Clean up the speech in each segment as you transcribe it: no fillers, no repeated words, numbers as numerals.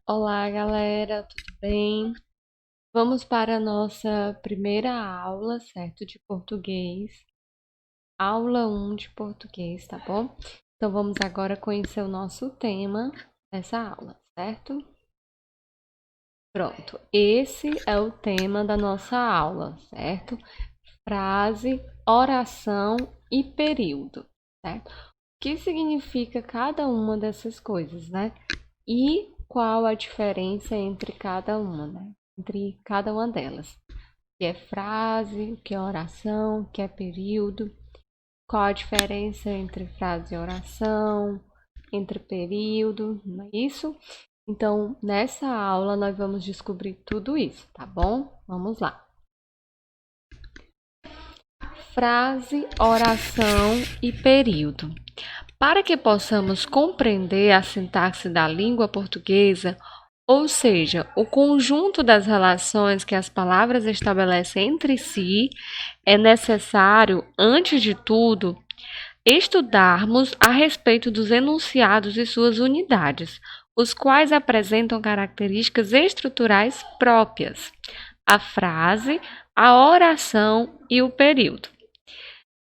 Olá, galera, tudo bem? Vamos para a nossa primeira aula, certo? De português. Aula 1 de português, tá bom? Então, vamos agora conhecer o nosso tema dessa aula, certo? Pronto, esse é o tema da nossa aula, certo? Frase, oração e período, certo? O que significa cada uma dessas coisas, né? E qual a diferença entre cada uma, né? Entre cada uma delas. O que é frase, o que é oração, o que é período, qual a diferença entre frase e oração, entre período, não é isso? Então, nessa aula nós vamos descobrir tudo isso, tá bom? Vamos lá. Frase, oração e período. Para que possamos compreender a sintaxe da língua portuguesa, ou seja, o conjunto das relações que as palavras estabelecem entre si, é necessário, antes de tudo, estudarmos a respeito dos enunciados e suas unidades, os quais apresentam características estruturais próprias, a frase, a oração e o período.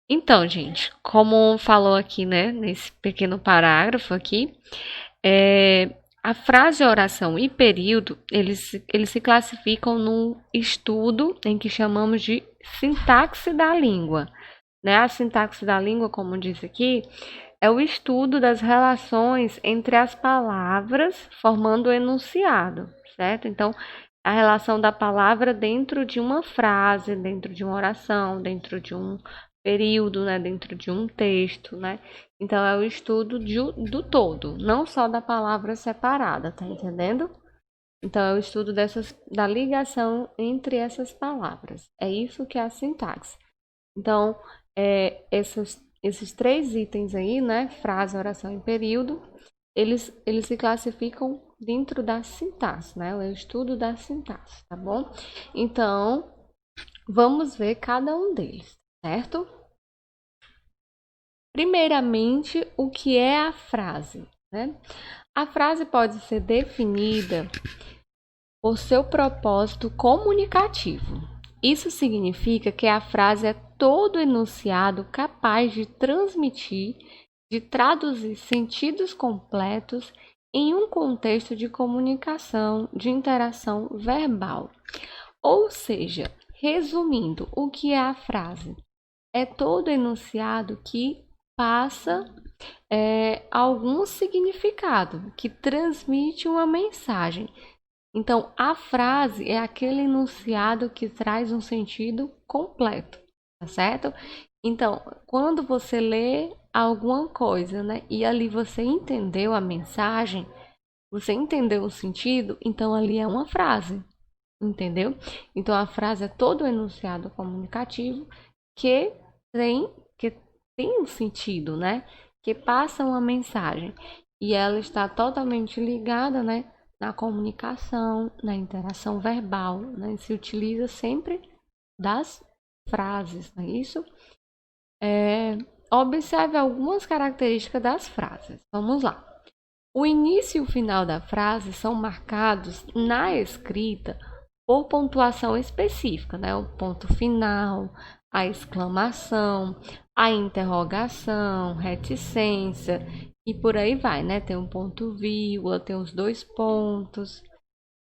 Então, gente, como falou aqui, né, nesse pequeno parágrafo aqui, a frase, oração e período, eles se classificam num estudo em que chamamos de sintaxe da língua. Né? A sintaxe da língua, como diz aqui, é o estudo das relações entre as palavras formando o enunciado, certo? Então, a relação da palavra dentro de uma frase, dentro de uma oração, dentro de um período, né? Dentro de um texto, né? Então, é o estudo do todo, não só da palavra separada, tá entendendo? Então, é o estudo da ligação entre essas palavras. É isso que é a sintaxe. Então, esses três itens aí, né? Frase, oração e período, eles se classificam dentro da sintaxe, né? O estudo da sintaxe, tá bom? Então, vamos ver cada um deles, certo? Primeiramente, o que é a frase, né? A frase pode ser definida por seu propósito comunicativo. Isso significa que a frase é todo enunciado capaz de transmitir, de traduzir sentidos completos em um contexto de comunicação, de interação verbal. Ou seja, resumindo, o que é a frase? É todo enunciado que passa algum significado, que transmite uma mensagem. Então, a frase é aquele enunciado que traz um sentido completo, tá certo? Então, quando você lê alguma coisa, né, e ali você entendeu a mensagem, você entendeu o sentido, então ali é uma frase, entendeu? Então, a frase é todo o enunciado comunicativo que tem, que tem um sentido, né? Que passa uma mensagem. E ela está totalmente ligada, né? Na comunicação, na interação verbal, né? Se utiliza sempre das frases, não é isso? Observe algumas características das frases. Vamos lá. O início e o final da frase são marcados na escrita por pontuação específica, né? O ponto final, a exclamação, a interrogação, reticência e por aí vai, né? Tem um ponto vírgula, tem os dois pontos,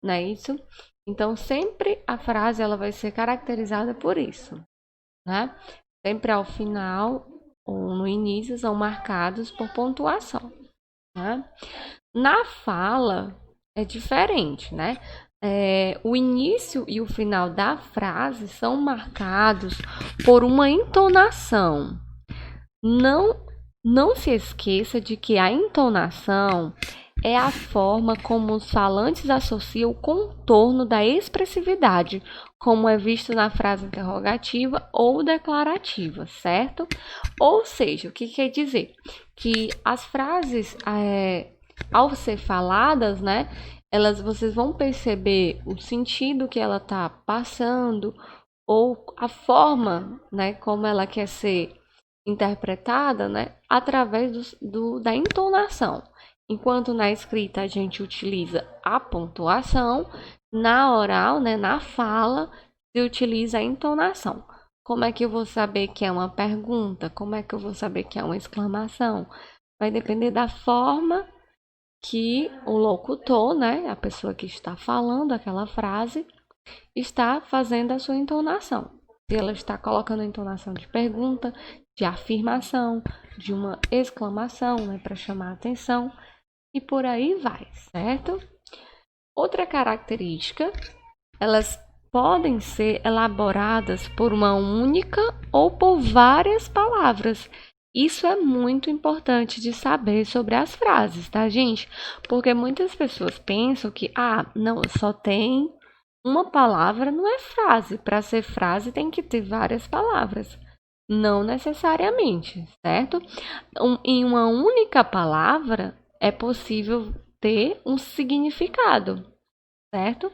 não é isso? Então, sempre a frase ela vai ser caracterizada por isso, né? Sempre ao final ou no início são marcados por pontuação, né? Na fala é diferente, né? O início e o final da frase são marcados por uma entonação. Não, não se esqueça de que a entonação é a forma como os falantes associam o contorno da expressividade, como é visto na frase interrogativa ou declarativa, certo? Ou seja, o que quer dizer? Que as frases, ao ser faladas, né, vocês vão perceber o sentido que ela está passando ou a forma, né, como ela quer ser interpretada, né, através da entonação. Enquanto na escrita a gente utiliza a pontuação, na oral, né, na fala, se utiliza a entonação. Como é que eu vou saber que é uma pergunta? Como é que eu vou saber que é uma exclamação? Vai depender da forma que o locutor, né, a pessoa que está falando aquela frase, está fazendo a sua entonação. Se ela está colocando a entonação de pergunta, de afirmação, de uma exclamação, né, para chamar a atenção, e por aí vai, certo? Outra característica, elas podem ser elaboradas por uma única ou por várias palavras. Isso é muito importante de saber sobre as frases, tá, gente? Porque muitas pessoas pensam que, não, só tem uma palavra, não é frase. Para ser frase, tem que ter várias palavras. Não necessariamente, certo? Em uma única palavra, é possível ter um significado, certo?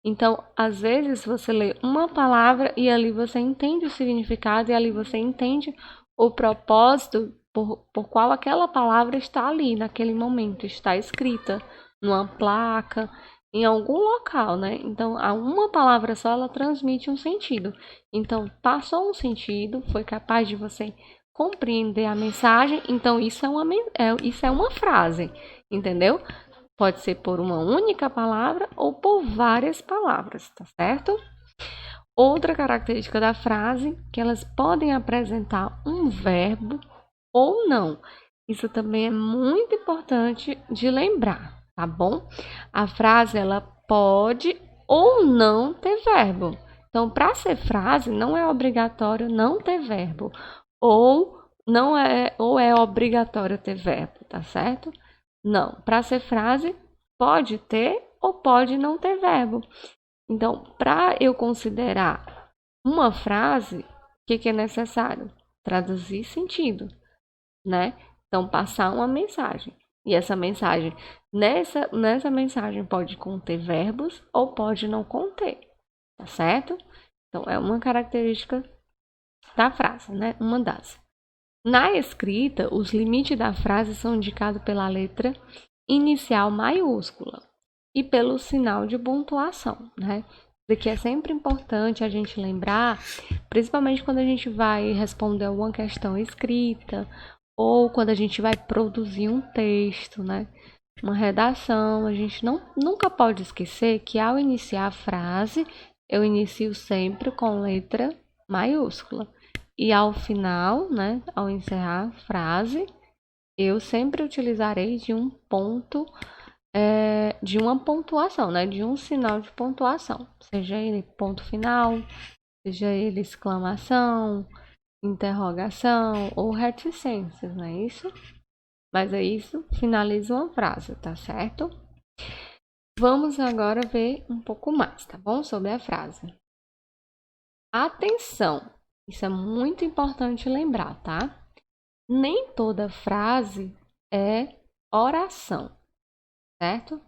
Então, às vezes você lê uma palavra e ali você entende o significado e ali você entende o propósito por qual aquela palavra está ali naquele momento, está escrita numa placa, em algum local, né? Então, a uma palavra só ela transmite um sentido. Então, passou um sentido, foi capaz de você compreender a mensagem, então isso é uma frase, entendeu? Pode ser por uma única palavra ou por várias palavras, tá certo? Outra característica da frase, que elas podem apresentar um verbo ou não. Isso também é muito importante de lembrar, tá bom? A frase, ela pode ou não ter verbo. Então, para ser frase, não é obrigatório não ter verbo. Ou é obrigatório ter verbo, tá certo? Não, para ser frase, pode ter ou pode não ter verbo. Então, para eu considerar uma frase, o que é necessário? Traduzir sentido, né? Então, passar uma mensagem. E essa mensagem, nessa mensagem pode conter verbos ou pode não conter, tá certo? Então, é uma característica da frase, né? Uma das. Na escrita, os limites da frase são indicados pela letra inicial maiúscula e pelo sinal de pontuação, né? Isso aqui é sempre importante a gente lembrar, principalmente quando a gente vai responder alguma questão escrita ou quando a gente vai produzir um texto, né? Uma redação, a gente nunca pode esquecer que ao iniciar a frase, eu inicio sempre com letra maiúscula. E ao final, né, ao encerrar a frase, eu sempre utilizarei de um ponto, de uma pontuação, né, de um sinal de pontuação. Seja ele ponto final, seja ele exclamação, interrogação ou reticências, não é isso? Mas é isso, finaliza uma frase, tá certo? Vamos agora ver um pouco mais, tá bom? Sobre a frase. Atenção! Isso é muito importante lembrar, tá? Nem toda frase é oração, certo?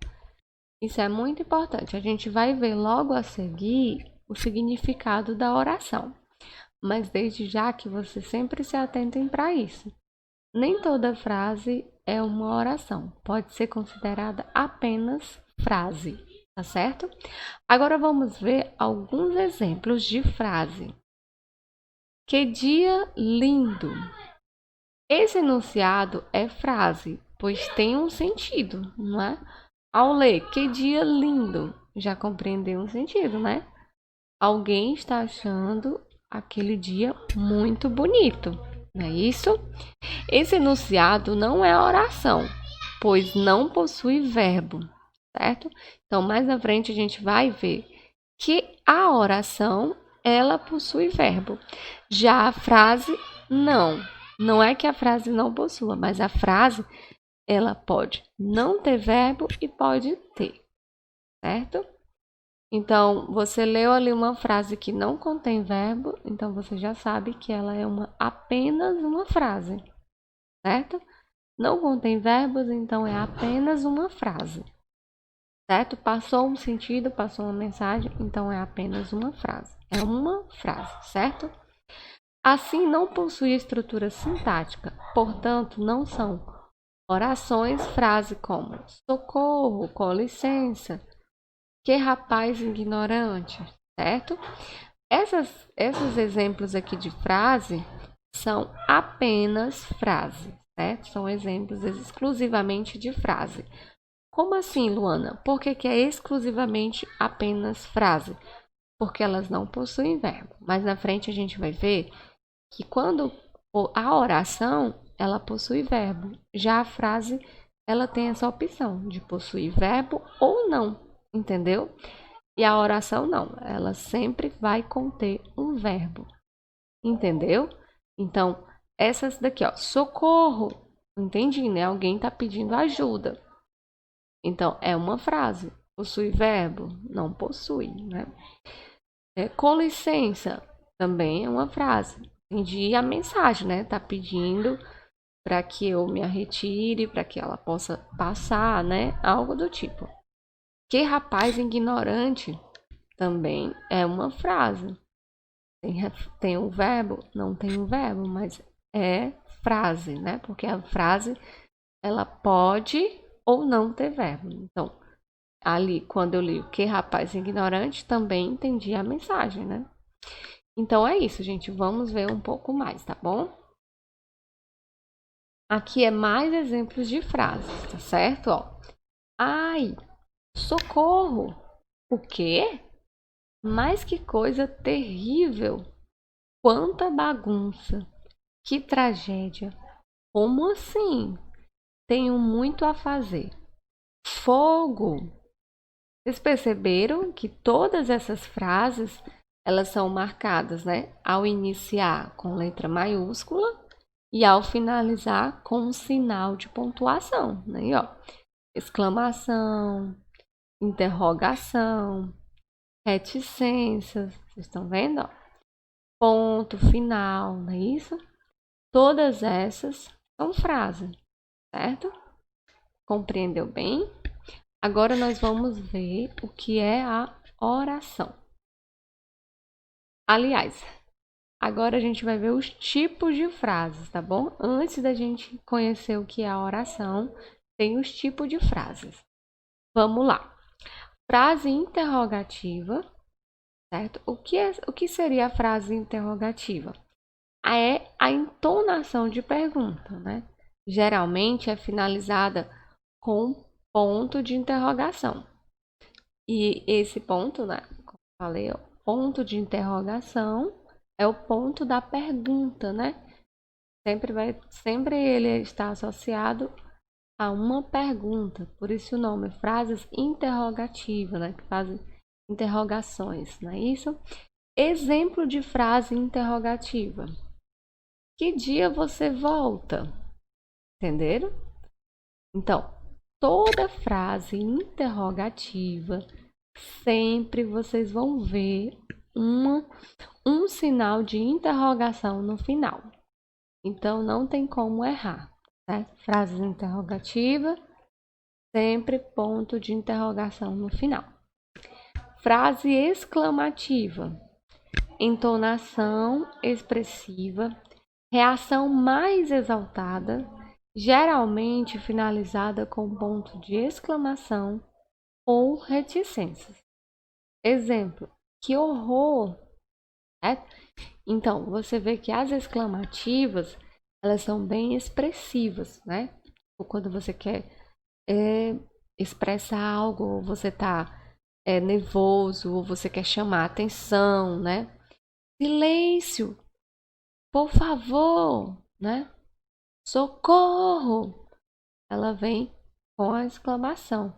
Isso é muito importante. A gente vai ver logo a seguir o significado da oração. Mas desde já que vocês sempre se atentem para isso. Nem toda frase é uma oração. Pode ser considerada apenas frase, tá certo? Agora vamos ver alguns exemplos de frase. Que dia lindo! Esse enunciado é frase, pois tem um sentido, não é? Ao ler, que dia lindo, já compreendeu um sentido, né? Alguém está achando aquele dia muito bonito, não é isso? Esse enunciado não é oração, pois não possui verbo, certo? Então, mais à frente a gente vai ver que a oração, ela possui verbo. Já a frase, não é que a frase não possua, mas a frase, ela pode não ter verbo e pode ter, certo? Então, você leu ali uma frase que não contém verbo, então você já sabe que ela é apenas uma frase, certo? Não contém verbos, então é apenas uma frase, certo? Passou um sentido, passou uma mensagem, então é apenas uma frase. É uma frase, certo? Assim, não possui estrutura sintática, portanto, não são Orações, frase como socorro, com licença, que rapaz ignorante, certo? Esses exemplos aqui de frase são apenas frase, certo? São exemplos exclusivamente de frase. Como assim, Luana? Por que é exclusivamente apenas frase? Porque elas não possuem verbo. Mas na frente a gente vai ver que quando a oração, ela possui verbo. Já a frase, ela tem essa opção de possuir verbo ou não, entendeu? E a oração não, ela sempre vai conter um verbo, entendeu? Então, essas daqui, ó, socorro, entendi, né? Alguém está pedindo ajuda. Então, é uma frase. Possui verbo? Não possui, né? Com licença, também é uma frase. Entendi a mensagem, né? Tá pedindo para que eu me retire, para que ela possa passar, né? Algo do tipo. Que rapaz ignorante também é uma frase. Tem um verbo? Não tem um verbo, mas é frase, né? Porque a frase, ela pode ou não ter verbo. Então, ali, quando eu li o que rapaz ignorante, também entendi a mensagem, né? Então, é isso, gente. Vamos ver um pouco mais, tá bom? Aqui é mais exemplos de frases, tá certo? Ó. Ai, socorro! O quê? Mas que coisa terrível! Quanta bagunça! Que tragédia! Como assim? Tenho muito a fazer. Fogo! Vocês perceberam que todas essas frases, elas são marcadas, né? Ao iniciar com letra maiúscula e ao finalizar com um sinal de pontuação, né? E, ó, exclamação, interrogação, reticências, vocês estão vendo? Ó? Ponto final, não é isso? Todas essas são frases, certo? Compreendeu bem? Agora nós vamos ver o que é a oração. Aliás, agora a gente vai ver os tipos de frases, tá bom? Antes da gente conhecer o que é a oração, tem os tipos de frases. Vamos lá. Frase interrogativa, certo? O que seria a frase interrogativa? É a entonação de pergunta, né? Geralmente é finalizada com ponto de interrogação. E esse ponto, né? Como eu falei, o ponto de interrogação é o ponto da pergunta, né? Sempre ele está associado a uma pergunta. Por isso o nome, frases interrogativas, né? Que fazem interrogações, não é isso? Exemplo de frase interrogativa. Que dia você volta? Entenderam? Então, toda frase interrogativa, sempre vocês vão ver um sinal de interrogação no final. Então, não tem como errar, certo? Frase interrogativa, sempre ponto de interrogação no final. Frase exclamativa, entonação expressiva, reação mais exaltada, geralmente finalizada com ponto de exclamação ou reticências. Exemplo, que horror! Então, você vê que as exclamativas, elas são bem expressivas, né? Ou quando você quer expressar algo, ou você está nervoso, ou você quer chamar atenção, né? Silêncio! Por favor, né? Socorro! Ela vem com a exclamação.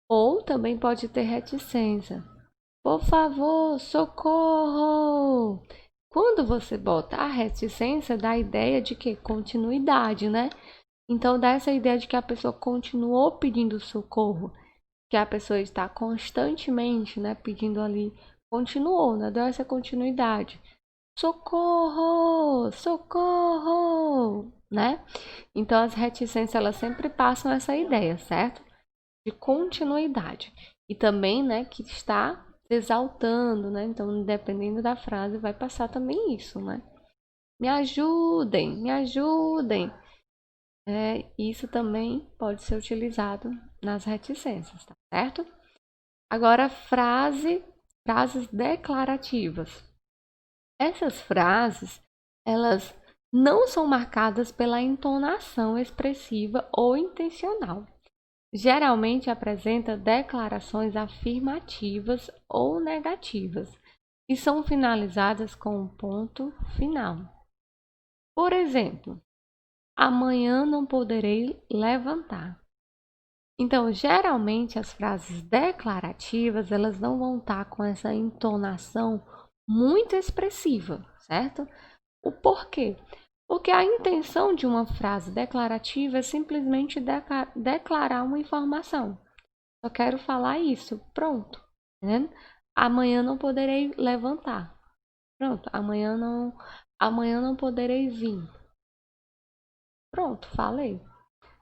Ou também pode ter reticência. Por favor, socorro! Quando você bota a reticência, dá a ideia de que continuidade, né? Então dá essa ideia de que a pessoa continuou pedindo socorro, que a pessoa está constantemente, né, pedindo ali, continuou, né? Deu essa continuidade. Socorro! Socorro! Né? Então as reticências elas sempre passam essa ideia, certo? De continuidade. E também, né, que está exaltando, né? Então, dependendo da frase, vai passar também isso, né? Me ajudem, me ajudem. Isso também pode ser utilizado nas reticências, tá certo? Agora, frases declarativas. Essas frases, elas não são marcadas pela entonação expressiva ou intencional. Geralmente apresenta declarações afirmativas ou negativas e são finalizadas com um ponto final. Por exemplo, amanhã não poderei levantar. Então, geralmente as frases declarativas, elas não vão estar com essa entonação muito expressiva, certo? O porquê? Porque a intenção de uma frase declarativa é simplesmente declarar uma informação. Só quero falar isso, pronto. Né? Amanhã não poderei levantar. Pronto, amanhã não poderei vir. Pronto, falei.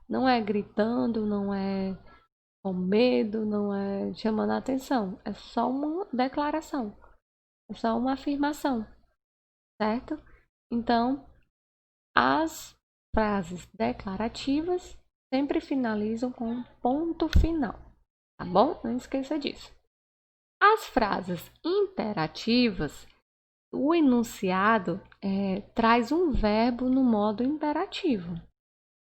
Não é gritando, não é com medo, não é chamando a atenção. É só uma declaração. É só uma afirmação, certo? Então, as frases declarativas sempre finalizam com um ponto final, tá bom? Não esqueça disso. As frases imperativas, o enunciado traz um verbo no modo imperativo,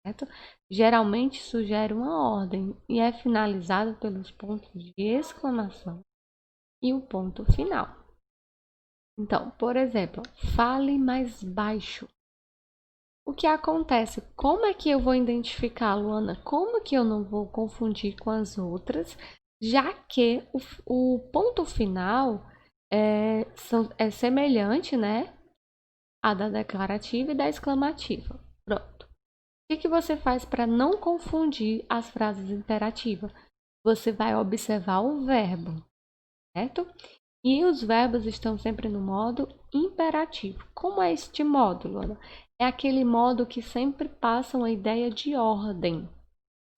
certo? Geralmente sugere uma ordem e é finalizado pelos pontos de exclamação e o ponto final. Então, por exemplo, fale mais baixo. O que acontece? Como é que eu vou identificar, Luana? Como que eu não vou confundir com as outras, já que o ponto final é semelhante, né, à da declarativa e da exclamativa. Pronto. O que você faz para não confundir as frases imperativas? Você vai observar o verbo, certo? E os verbos estão sempre no modo imperativo. Como é este modo, Luana? É aquele modo que sempre passa uma ideia de ordem,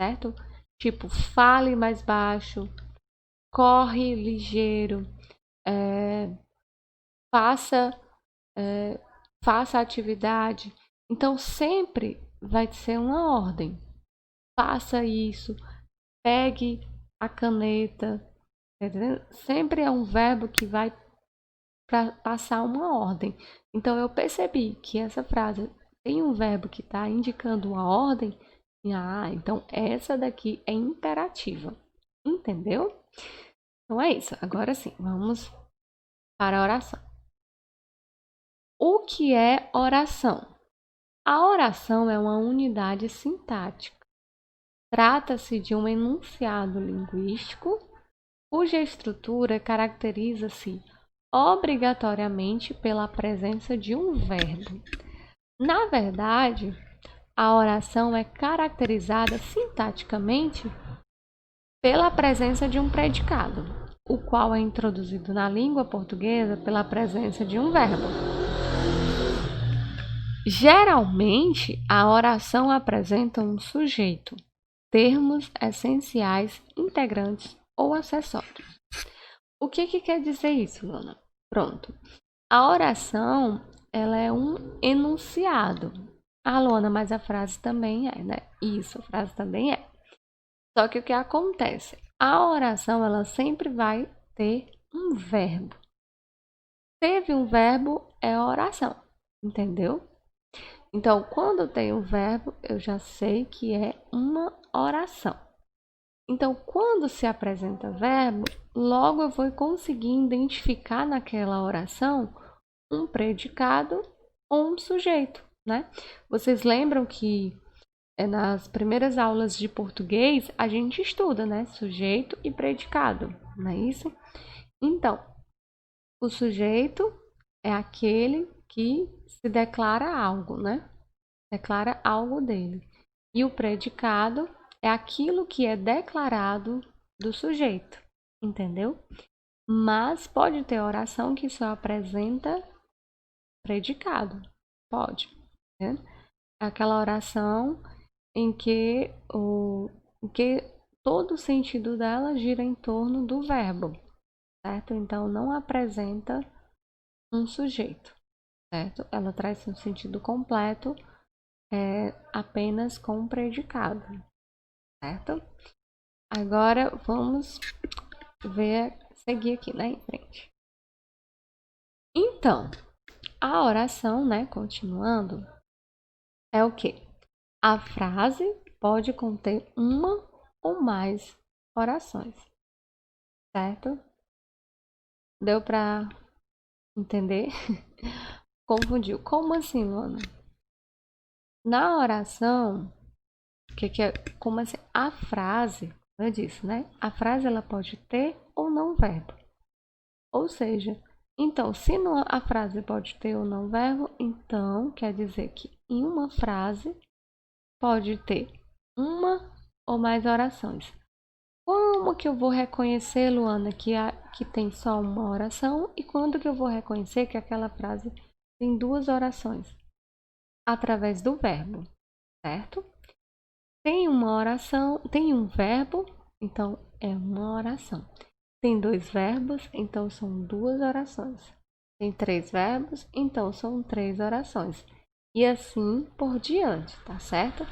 certo? Tipo, fale mais baixo, corre ligeiro, faça, faça a atividade. Então, sempre vai ser uma ordem. Faça isso, pegue a caneta, tá entendendo? Sempre é um verbo que vai para passar uma ordem. Então, eu percebi que essa frase tem um verbo que está indicando uma ordem. Então essa daqui é imperativa. Entendeu? Então é isso. Agora sim, vamos para a oração. O que é oração? A oração é uma unidade sintática. Trata-se de um enunciado linguístico cuja estrutura caracteriza-se obrigatoriamente pela presença de um verbo. Na verdade, a oração é caracterizada sintaticamente pela presença de um predicado, o qual é introduzido na língua portuguesa pela presença de um verbo. Geralmente, a oração apresenta um sujeito, termos essenciais, integrantes ou acessórios. O que quer dizer isso, Luana? Pronto. A oração, ela é um enunciado. Ah, Luana, mas a frase também é, né? Isso, a frase também é. Só que o que acontece? A oração, ela sempre vai ter um verbo. Teve um verbo, é oração. Entendeu? Então, quando tem um verbo, eu já sei que é uma oração. Então, quando se apresenta verbo, logo eu vou conseguir identificar naquela oração um predicado ou um sujeito, né? Vocês lembram que nas primeiras aulas de português a gente estuda, né? Sujeito e predicado, não é isso? Então, o sujeito é aquele que se declara algo, né? Declara algo dele. E o predicado é aquilo que é declarado do sujeito, entendeu? Mas pode ter oração que só apresenta predicado, pode, né? Aquela oração em que todo o sentido dela gira em torno do verbo, certo? Então não apresenta um sujeito, certo? Ela traz um sentido completo apenas com o predicado, certo? Agora vamos seguir aqui, né, em frente. Então, a oração, né, continuando, é o quê? A frase pode conter uma ou mais orações, certo? Deu para entender? Confundiu. Como assim, Luana? Na oração, como assim? A frase, eu disse, né? A frase ela pode ter ou não verbo. Ou seja, então, se a frase pode ter ou não verbo, então quer dizer que em uma frase pode ter uma ou mais orações. Como que eu vou reconhecer, Luana, que tem só uma oração? E quando que eu vou reconhecer que aquela frase tem duas orações? Através do verbo, certo? Tem uma oração, tem um verbo, então é uma oração. Tem dois verbos, então são duas orações. Tem três verbos, então são três orações. E assim por diante, tá certo?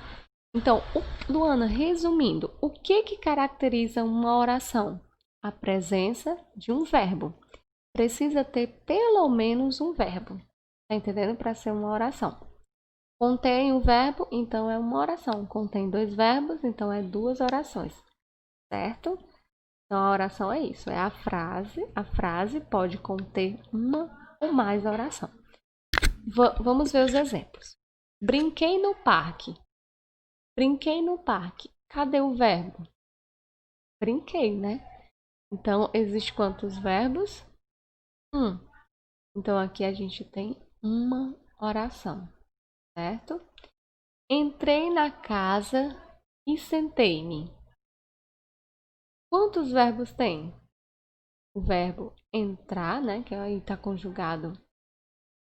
Então, Luana, resumindo, o que caracteriza uma oração? A presença de um verbo. Precisa ter pelo menos um verbo. Tá entendendo? Para ser uma oração. Contém um verbo, então é uma oração. Contém dois verbos, então é duas orações. Certo? Então, a oração é isso, é a frase. A frase pode conter uma ou mais oração. Vamos ver os exemplos. Brinquei no parque. Brinquei no parque. Cadê o verbo? Brinquei, né? Então, existe quantos verbos? Então, aqui a gente tem uma oração, certo? Entrei na casa e sentei-me. Quantos verbos tem? O verbo entrar, né? Que aí está conjugado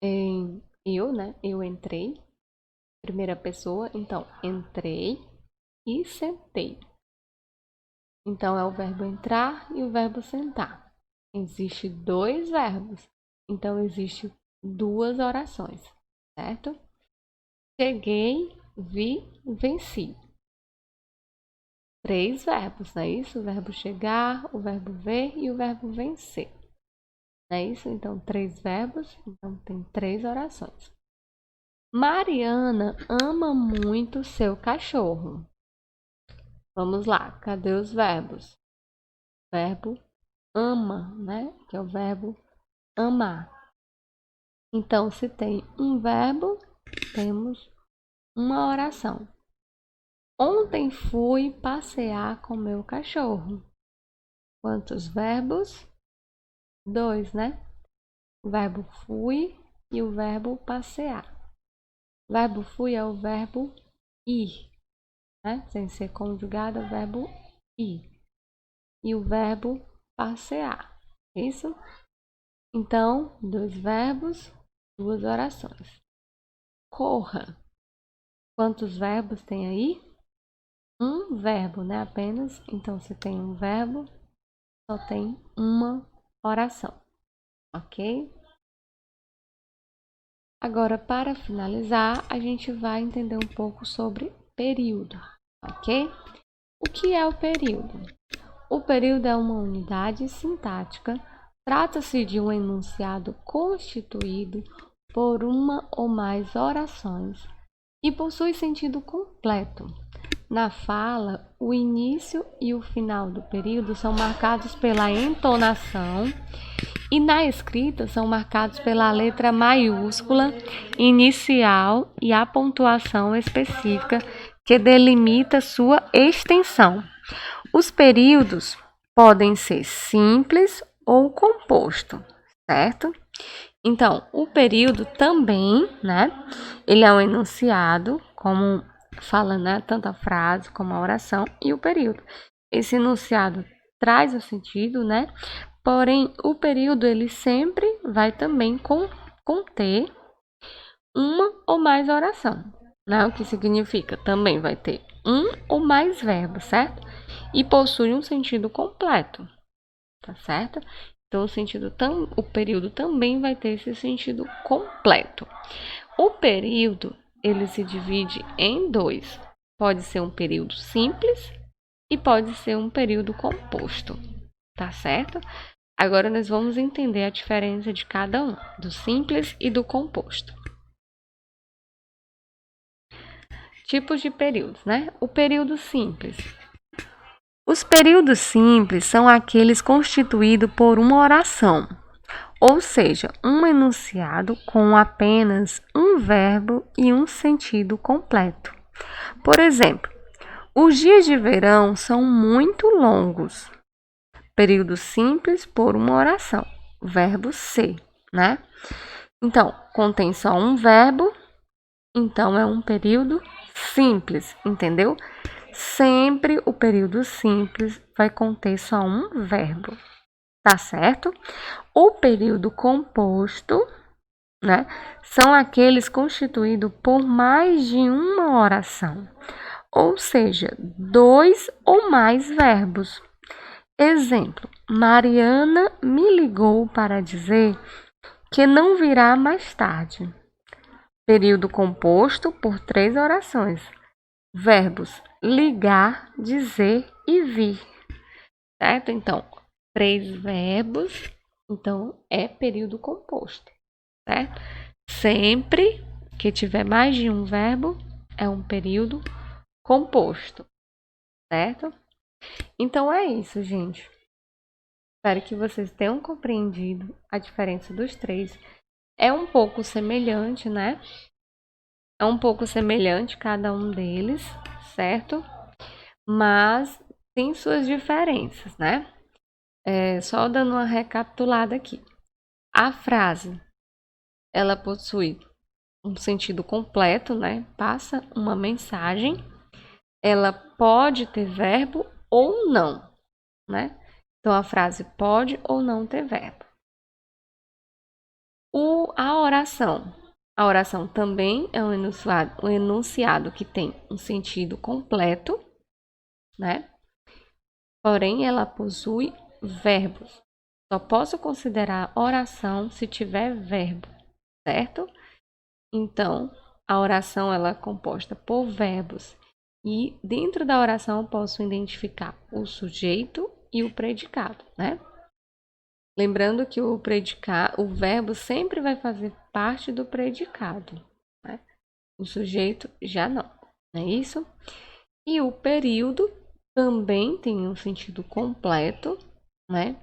em eu, né? Eu entrei. Primeira pessoa. Então, entrei e sentei. Então, é o verbo entrar e o verbo sentar. Existe dois verbos. Então, existe duas orações, certo? Cheguei, vi, venci. Três verbos, não é isso? O verbo chegar, o verbo ver e o verbo vencer. Não é isso? Então, três verbos, então tem três orações. Mariana ama muito seu cachorro. Vamos lá, cadê os verbos? Verbo ama, né? Que é o verbo amar. Então, se tem um verbo, temos uma oração. Ontem fui passear com meu cachorro. Quantos verbos? Dois, né? O verbo fui e o verbo passear. O verbo fui é o verbo ir, né? Sem ser conjugado, é o verbo ir. E o verbo passear. Isso? Então, dois verbos, duas orações. Corra. Quantos verbos tem aí? Um verbo, né? Apenas. Então, se tem um verbo, só tem uma oração. Ok? Agora, para finalizar, a gente vai entender um pouco sobre período. Ok? O que é o período? O período é uma unidade sintática. Trata-se de um enunciado constituído por uma ou mais orações e possui sentido completo. Na fala, o início e o final do período são marcados pela entonação e na escrita são marcados pela letra maiúscula inicial e a pontuação específica que delimita sua extensão. Os períodos podem ser simples ou composto, certo? Então, o período também, né? Ele é um enunciado, como fala, né? Tanto a frase como a oração e o período. Esse enunciado traz o sentido, né? Porém, o período ele sempre vai também conter uma ou mais oração, né? O que significa? Também vai ter um ou mais verbos, certo? E possui um sentido completo, tá certo? Então, o período também vai ter esse sentido completo. O período ele se divide em dois. Pode ser um período simples e pode ser um período composto, tá certo? Agora nós vamos entender a diferença de cada um, do simples e do composto. Tipos de períodos, né? O período simples. Os períodos simples são aqueles constituídos por uma oração, ou seja, um enunciado com apenas um verbo e um sentido completo. Por exemplo, os dias de verão são muito longos. Período simples por uma oração, verbo ser, né? Então, contém só um verbo, então é um período simples, entendeu? Sempre o período simples vai conter só um verbo, tá certo? O período composto, né, são aqueles constituídos por mais de uma oração, ou seja, 2 ou mais verbos. Exemplo: Mariana me ligou para dizer que não virá mais tarde. Período composto por 3 orações. Verbos ligar, dizer e vir. Certo? Então, 3 verbos, então é período composto. Certo? Sempre que tiver mais de um verbo, é um período composto. Certo? Então é isso, gente. Espero que vocês tenham compreendido a diferença dos três. É um pouco semelhante, né? É um pouco semelhante cada um deles, certo? Mas tem suas diferenças, né? Só dando uma recapitulada aqui. A frase, ela possui um sentido completo, né? Passa uma mensagem. Ela pode ter verbo ou não, né? Então, a frase pode ou não ter verbo. A oração. A oração também é um enunciado que tem um sentido completo, né? Porém, ela possui verbos. Só posso considerar oração se tiver verbo, certo? Então, a oração ela é composta por verbos. E dentro da oração eu posso identificar o sujeito e o predicado, né? Lembrando que o verbo sempre vai fazer parte do predicado, né? O sujeito já não é isso? E o período também tem um sentido completo, né?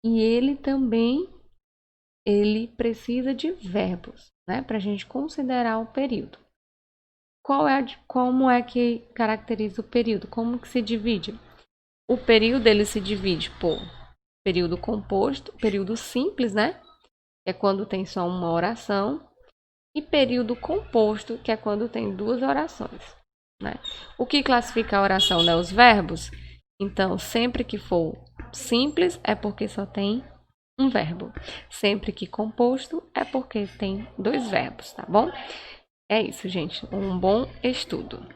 E ele também precisa de verbos, né? Para a gente considerar o período. Como é que caracteriza o período? Como que se divide? O período ele se divide por período composto, período simples, né? Que é quando tem só uma oração, e período composto, que é quando tem 2 orações, né? O que classifica a oração, né? Os verbos. Então, sempre que for simples é porque só tem um verbo. Sempre que composto é porque tem 2 verbos, tá bom? É isso, gente. Um bom estudo.